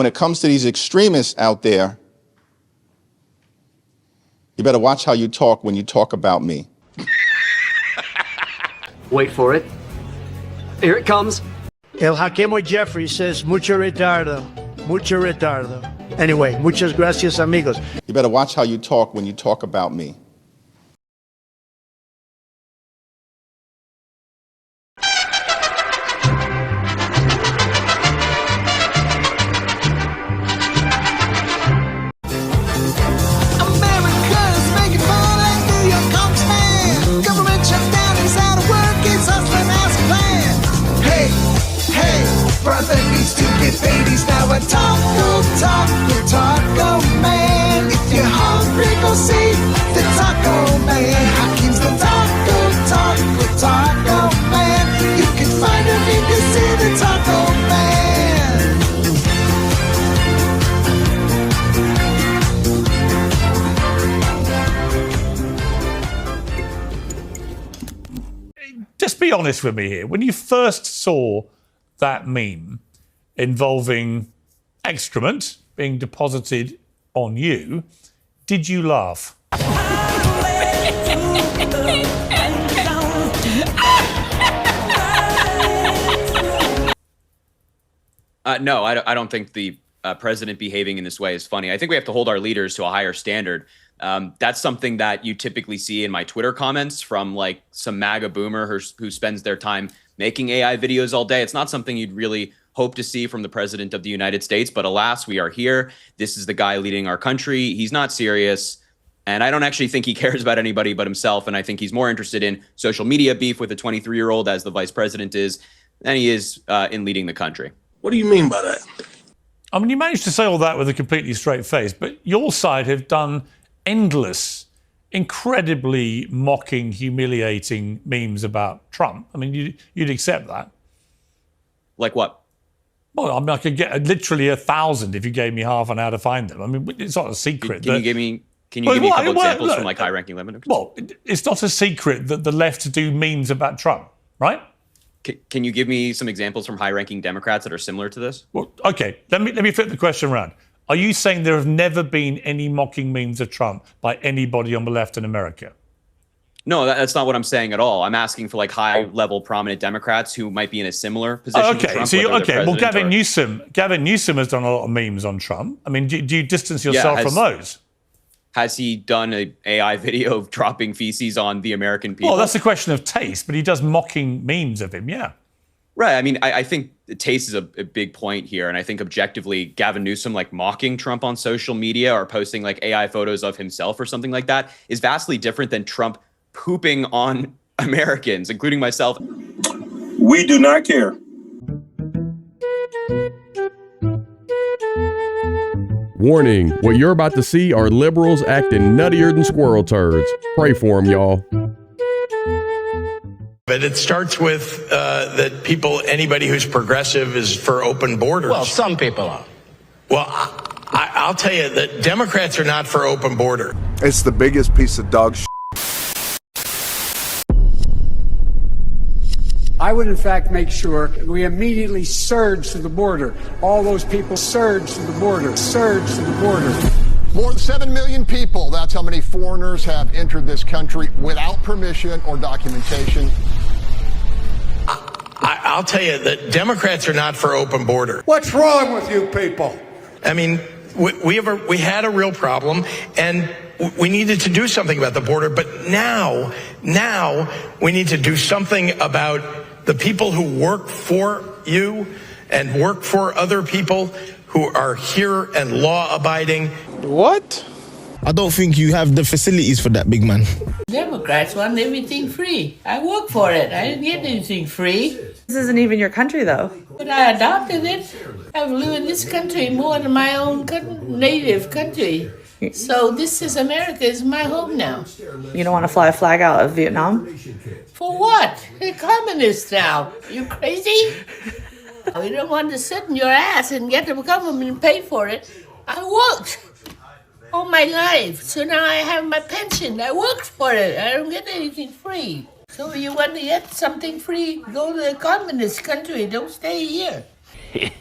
when it comes to these extremists out there, you better watch how you talk when you talk about me. Wait for it. Here it comes. El Haquemo Jeffrey says, mucho retardo, mucho retardo. Anyway, muchas gracias, amigos. You better watch how you talk when you talk about me. Brother needs to get paid. He's now a taco man. If you're hungry, go see the taco man. Hakeem's the taco man. You can find him if you see the taco man. Just be honest with me here. When you first saw that meme involving excrement being deposited on you, did you laugh? No, I don't think the president behaving in this way is funny. I think we have to hold our leaders to a higher standard. That's something that you typically see in my Twitter comments from like some MAGA boomer who spends their time making AI videos all day. It's not something you'd really hope to see from the president of the United States, but alas, we are here. This is the guy leading our country. He's not serious. And I don't actually think he cares about anybody but himself. And I think he's more interested in social media beef with a 23-year-old, as the vice president is, than he is in leading the country. What do you mean by that? I mean, you managed to say all that with a completely straight face, but your side have done endless, incredibly mocking, humiliating memes about Trump. I mean, you'd accept that. Like what? Well, I mean, I could get literally 1,000 if you gave me half an hour to find them. I mean, it's not a secret. Can you give me a couple examples from like high-ranking Lebanese? Well, it's not a secret that the left do memes about Trump, right? Can you give me some examples from high-ranking Democrats that are similar to this? Well, okay, let me flip the question around. Are you saying there have never been any mocking memes of Trump by anybody on the left in America? No, that's not what I'm saying at all. I'm asking for like high-level prominent Democrats who might be in a similar position to Trump. Well, Gavin Newsom has done a lot of memes on Trump. I mean, do you distance yourself from those? Has he done an AI video of dropping feces on the American people? Well, that's a question of taste, but he does mocking memes of him, yeah. Right. I mean, I think taste is a big point here. And I think objectively, Gavin Newsom, like mocking Trump on social media or posting like AI photos of himself or something like that is vastly different than Trump pooping on Americans, including myself. We do not care. Warning, what you're about to see are liberals acting nuttier than squirrel turds. Pray for them, y'all. But it starts with that anybody who's progressive is for open borders. Well, some people are. Well, I'll tell you that Democrats are not for open border. It's the biggest piece of dog shit. I would, in fact, make sure we immediately surge to the border. All those people surge to the border, surge to the border. More than 7 million people, that's how many foreigners have entered this country without permission or documentation. I'll tell you that Democrats are not for open border. What's wrong with you people? I mean, we had a real problem, and we needed to do something about the border. But now we need to do something about the people who work for you and work for other people who are here and law-abiding. What? I don't think you have the facilities for that, big man. Democrats want everything free. I work for it. I didn't get anything free. This isn't even your country, though. But I adopted it. I've lived in this country more than my own native country. So this is America. Is my home now. You don't want to fly a flag out of Vietnam? For what? They're communists now. You crazy? You don't want to sit in your ass and get the government and pay for it. I worked all my life, so now I have my pension. I worked for it. I don't get anything free. So you want to get something free, go to a communist country. Don't stay here.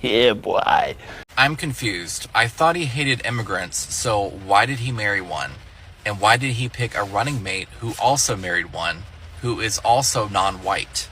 Yeah, boy. I'm confused. I thought he hated immigrants, so why did he marry one? And why did he pick a running mate who also married one, who is also non-white?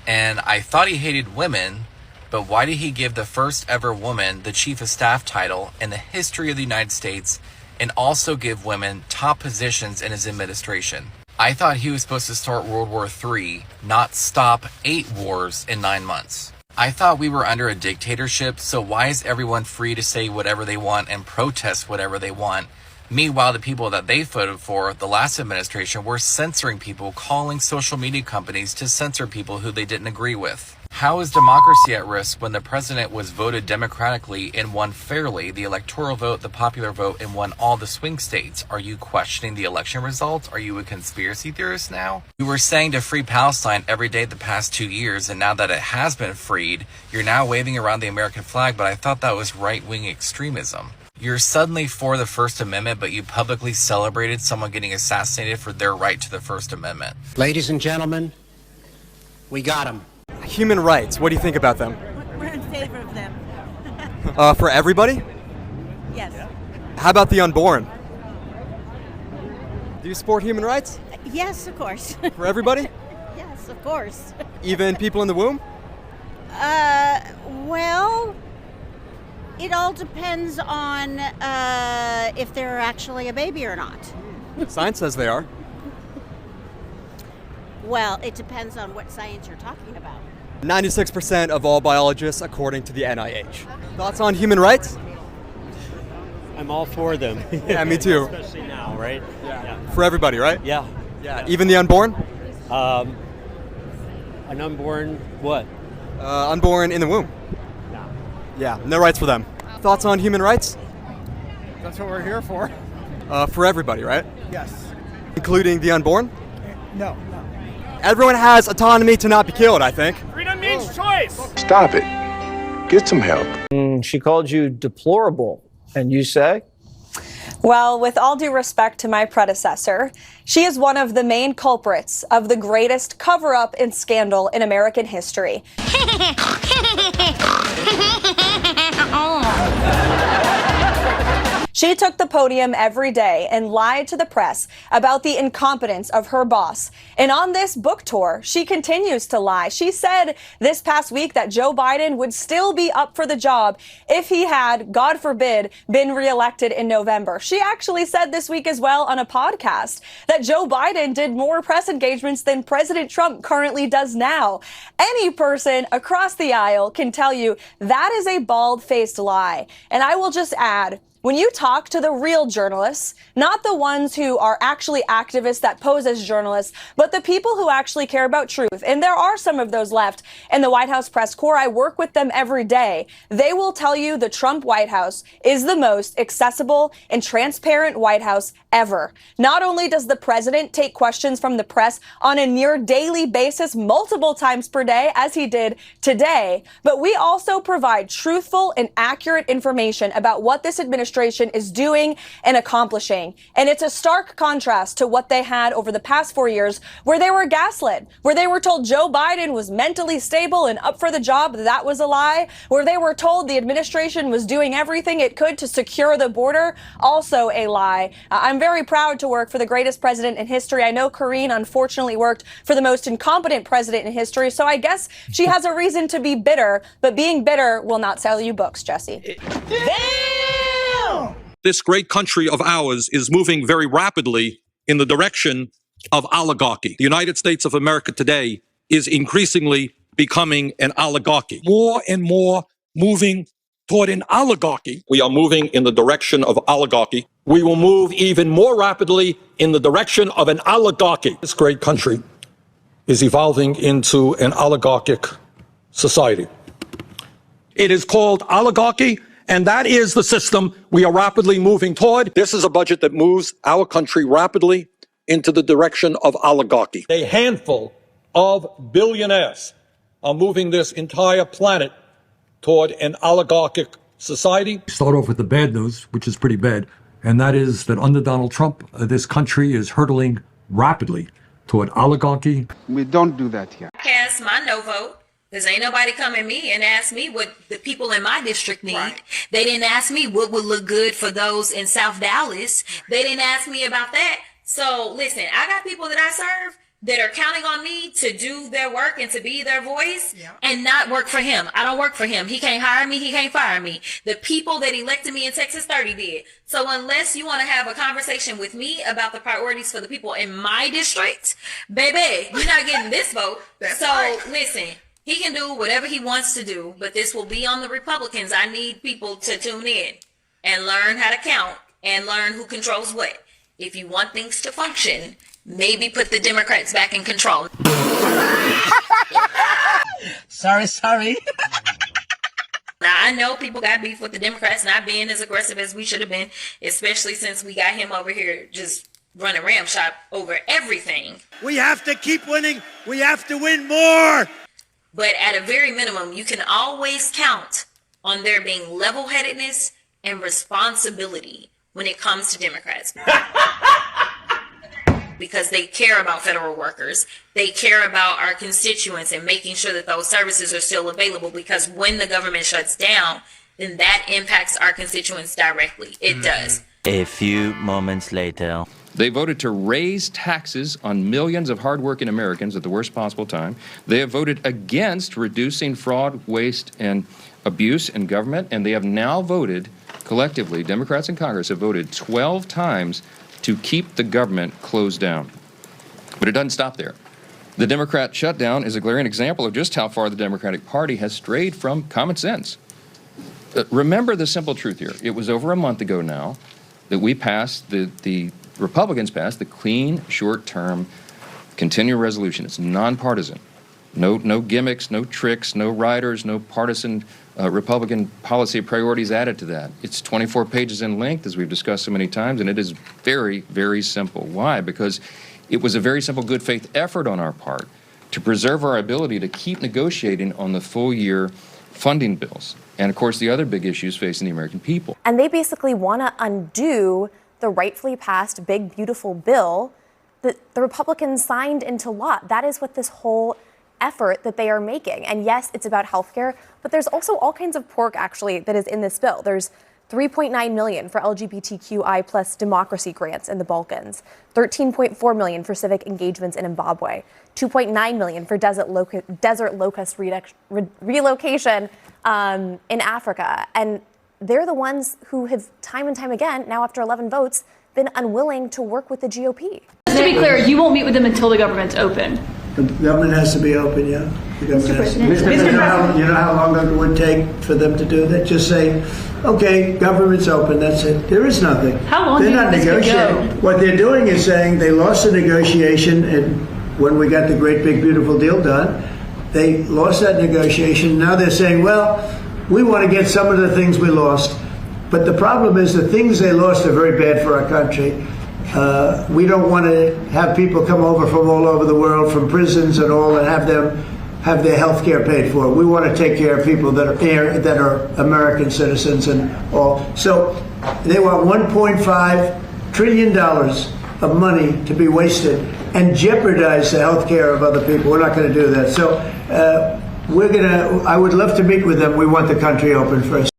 And I thought he hated women, but why did he give the first ever woman the chief of staff title in the history of the United States and also give women top positions in his administration? I thought he was supposed to start World War III, not stop 8 wars in 9 months. I thought we were under a dictatorship, so why is everyone free to say whatever they want and protest whatever they want? Meanwhile, the people that they voted for, the last administration, were censoring people, calling social media companies to censor people who they didn't agree with. How is democracy at risk when the president was voted democratically and won fairly, the electoral vote, the popular vote, and won all the swing states? Are you questioning the election results? Are you a conspiracy theorist now? You were saying to free Palestine every day the past 2 years, and now that it has been freed, you're now waving around the American flag, but I thought that was right-wing extremism. You're suddenly for the First Amendment, but you publicly celebrated someone getting assassinated for their right to the First Amendment. Ladies and gentlemen, we got them. Human rights, what do you think about them? We're in favor of them. For everybody? Yes. How about the unborn? Do you support human rights? Yes, of course. For everybody? Yes, of course. Even people in the womb? Well, it all depends on if they're actually a baby or not. Science says they are. Well, it depends on what science you're talking about. 96% of all biologists, according to the NIH. Thoughts on human rights? I'm all for them. Yeah, me too. Especially now, right? Yeah. For everybody, right? Yeah. Yeah. Even the unborn? An unborn what? Unborn in the womb. No. Yeah, no rights for them. Thoughts on human rights? That's what we're here for. For everybody, right? Yes. Including the unborn? No. Everyone has autonomy to not be killed, I think. Freedom means choice. Stop it. Get some help. She called you deplorable, and you say? Well, with all due respect to my predecessor, she is one of the main culprits of the greatest cover-up and scandal in American history. She took the podium every day and lied to the press about the incompetence of her boss. And on this book tour, she continues to lie. She said this past week that Joe Biden would still be up for the job if he had, God forbid, been reelected in November. She actually said this week as well on a podcast that Joe Biden did more press engagements than President Trump currently does now. Any person across the aisle can tell you that is a bald-faced lie. And I will just add, when you talk to the real journalists, not the ones who are actually activists that pose as journalists, but the people who actually care about truth, and there are some of those left in the White House press corps, I work with them every day, they will tell you the Trump White House is the most accessible and transparent White House ever. Not only does the president take questions from the press on a near daily basis, multiple times per day, as he did today, but we also provide truthful and accurate information about what this administration is doing and accomplishing. And it's a stark contrast to what they had over the past 4 years, where they were gaslit, where they were told Joe Biden was mentally stable and up for the job. That was a lie. Where they were told the administration was doing everything it could to secure the border. Also a lie. I'm very proud to work for the greatest president in history. I know Karine unfortunately worked for the most incompetent president in history, so I guess she has a reason to be bitter, but being bitter will not sell you books, Jesse. This great country of ours is moving very rapidly in the direction of oligarchy. The United States of America today is increasingly becoming an oligarchy. More and more moving toward an oligarchy. We are moving in the direction of oligarchy. We will move even more rapidly in the direction of an oligarchy. This great country is evolving into an oligarchic society. It is called oligarchy, and that is the system we are rapidly moving toward. This is a budget that moves our country rapidly into the direction of oligarchy. A handful of billionaires are moving this entire planet toward an oligarchic society. Start off with the bad news, which is pretty bad, and that is that under Donald Trump, this country is hurtling rapidly toward oligarchy. We don't do that here. Cast my no vote Because ain't nobody come at me and ask me what the people in my district need. Right. They didn't ask me what would look good for those in South Dallas. They didn't ask me about that. So listen, I got people that I serve that are counting on me to do their work and to be their voice and not work for him. I don't work for him. He can't hire me. He can't fire me. The people that elected me in Texas 30 did. So unless you want to have a conversation with me about the priorities for the people in my district, baby, you're not getting this vote. Listen, he can do whatever he wants to do, but this will be on the Republicans. I need people to tune in and learn how to count and learn who controls what. If you want things to function, maybe put the Democrats back in control. Sorry. Now, I know people got beef with the Democrats not being as aggressive as we should have been, especially since we got him over here just running ramshot over everything. We have to keep winning. We have to win more. But at a very minimum, you can always count on there being level-headedness and responsibility when it comes to Democrats. Because they care about federal workers. They care about our constituents and making sure that those services are still available, because when the government shuts down, then that impacts our constituents directly. It does. A few moments later. They voted to raise taxes on millions of hardworking Americans at the worst possible time. They have voted against reducing fraud, waste, and abuse in government, and they have now voted, collectively, Democrats in Congress have voted 12 times to keep the government closed down. But it doesn't stop there. The Democrat shutdown is a glaring example of just how far the Democratic Party has strayed from common sense. Remember the simple truth here. It was over a month ago now that we passed, the Republicans passed the clean, short-term, continuing resolution. It's nonpartisan. No gimmicks, no tricks, no riders, no partisan Republican policy priorities added to that. It's 24 pages in length, as we've discussed so many times, and it is very, very simple. Why? Because it was a very simple good faith effort on our part to preserve our ability to keep negotiating on the full year funding bills. And of course, the other big issues facing the American people. And they basically want to undo the rightfully passed big, beautiful bill that the Republicans signed into law. That is what this whole effort that they are making. And yes, it's about healthcare, but there's also all kinds of pork actually that is in this bill. There's $3.9 million for LGBTQI plus democracy grants in the Balkans, $13.4 million for civic engagements in Zimbabwe, $2.9 million for desert locust relocation in Africa. And they're the ones who have time and time again, now after 11 votes, been unwilling to work with the GOP. Just to be clear, you won't meet with them until the government's open. The government has to be open, yeah. The government has to be. You know how long it would take for them to do that? Just say, okay, government's open, that's it. There is nothing. How long They're do you not think this could negotiating. go? What they're doing is saying they lost the negotiation, and when we got the great big beautiful deal done, they lost that negotiation. Now they're saying, well, we want to get some of the things we lost. But the problem is the things they lost are very bad for our country. We don't want to have people come over from all over the world, from prisons and all, and have them have their health care paid for. We want to take care of people that are American citizens and all. So they want $1.5 trillion of money to be wasted and jeopardize the health care of other people. We're not going to do that. So I would love to meet with them. We want the country open first.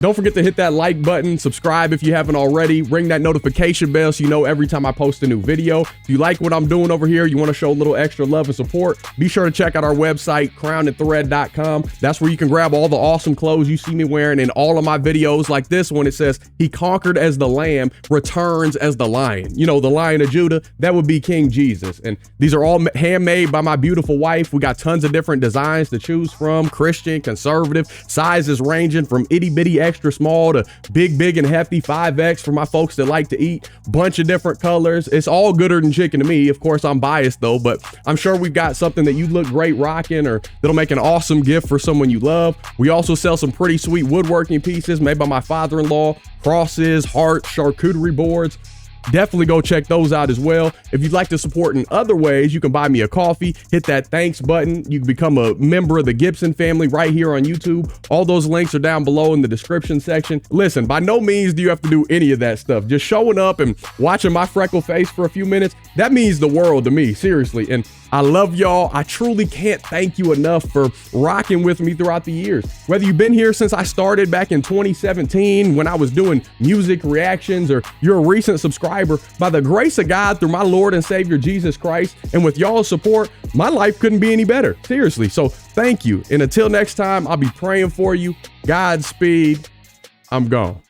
Don't forget to hit that like button, subscribe if you haven't already, ring that notification bell so you know every time I post a new video. If you like what I'm doing over here, you want to show a little extra love and support, be sure to check out our website, crownandthread.com. That's where you can grab all the awesome clothes you see me wearing in all of my videos. Like this one, it says, he conquered as the lamb, returns as the lion. You know, the Lion of Judah, that would be King Jesus. And these are all handmade by my beautiful wife. We got tons of different designs to choose from, Christian, conservative, sizes ranging from itty bitty extra small to big and hefty 5X for my folks that like to eat. Bunch of different colors. It's all gooder than chicken to me. Of course, I'm biased though, but I'm sure we've got something that you look great rocking or that'll make an awesome gift for someone you love. We also sell some pretty sweet woodworking pieces made by my father-in-law, crosses, hearts, charcuterie boards. Definitely go check those out as well. If you'd like to support in other ways, you can buy me a coffee, hit that thanks button. You can become a member of the Gibson family right here on YouTube. All those links are down below in the description section. Listen, by no means do you have to do any of that stuff. Just showing up and watching my freckle face for a few minutes, that means the world to me, seriously. And I love y'all. I truly can't thank you enough for rocking with me throughout the years. Whether you've been here since I started back in 2017 when I was doing music reactions, or you're a recent subscriber, by the grace of God through my Lord and Savior Jesus Christ, and with y'all's support, my life couldn't be any better. Seriously. So thank you. And until next time, I'll be praying for you. Godspeed. I'm gone.